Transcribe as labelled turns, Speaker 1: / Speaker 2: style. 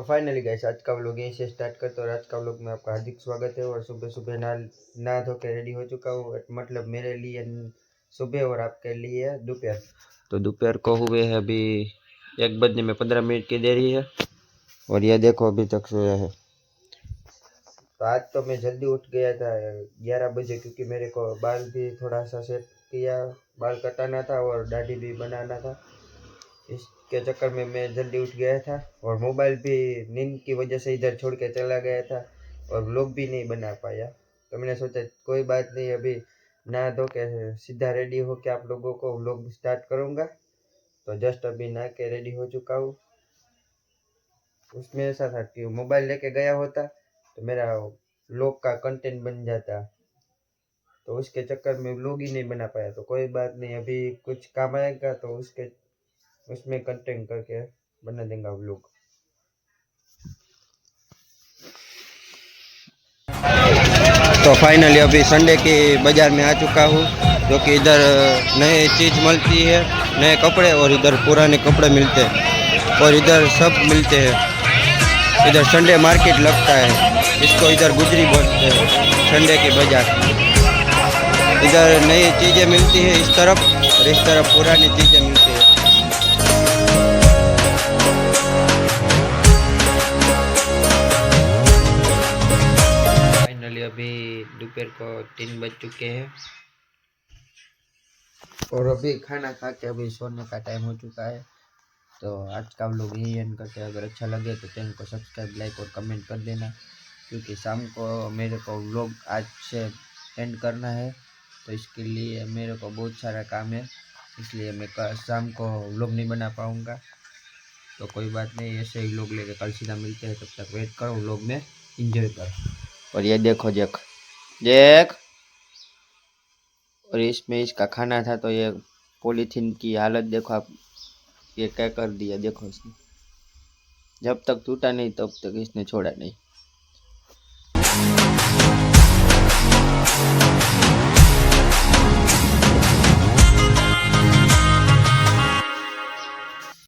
Speaker 1: तो finally guys आज का व्लॉग यहीं से स्टार्ट करते हैं और आज का व्लॉग में आपका हार्दिक स्वागत है। और सुबह सुबह नहा धो के रेडी हो चुका हूँ, मतलब मेरे लिए सुबह और आपके लिए दोपहर। तो दोपहर को हुए हैं अभी 1 बजने में 15 मिनट की देरी है और ये देखो अभी तक सोया है। तो आज तो मैं जल्दी उठ गया था 11 बजे, क्योंकि मेरे को बाल भी थोड़ा सा सेट किया, बाल कटाना था और दाढ़ी भी बनाना था। इसके चक्कर में मैं जल्दी उठ गया था और मोबाइल भी नींद की वजह से इधर छोड़ के चला गया था और व्लॉग भी नहीं बना पाया। तो मैंने सोचा कोई बात नहीं, अभी नहा धो के सीधा रेडी हो के आप लोगों को व्लॉग स्टार्ट करूँगा। तो जस्ट अभी नहा के रेडी हो चुका हूँ। उसमें ऐसा था कि मोबाइल लेके गया होता तो मेरा व्लॉग का कंटेंट बन जाता, तो उसके चक्कर में व्लॉग ही नहीं बना पाया। तो कोई बात नहीं, अभी कुछ काम आएगा तो उसमें कंटेंट करके बना देंगे व्लॉग। तो फाइनली अभी संडे की बाज़ार में आ चुका हूँ, जो कि इधर नई चीज़ मिलती है, नए कपड़े, और इधर पुराने कपड़े मिलते हैं और इधर सब मिलते हैं। इधर संडे मार्केट लगता है, इसको इधर गुजरी बोलते हैं, संडे की बाज़ार। इधर नई चीज़ें मिलती है इस तरफ और इस तरफ पुरानी चीज़ें मिलती है। फाइनली अभी दोपहर को 3 बज चुके हैं और अभी खाना खा के अभी सोने का टाइम हो चुका है। तो आज का व्लॉग यही एंड करते हैं। अगर अच्छा लगे तो चैनल को सब्सक्राइब, लाइक और कमेंट कर देना, क्योंकि शाम को मेरे को व्लॉग आज से एंड करना है। तो इसके लिए मेरे को बहुत सारा काम है, इसलिए मैं शाम को व्लॉग नहीं बना पाऊँगा। तो कोई बात नहीं, ऐसे ही व्लॉग लेके कल सीधा मिलते हैं। तब तक वेट करो, व्लॉग में इंजॉय करो। और ये देखो देख देख, और इसमें इसका खाना था, तो ये पॉलीथीन की हालत देखो आप, ये क्या कर दिया देखो इसने। जब तक टूटा नहीं तब तक इसने छोड़ा नहीं।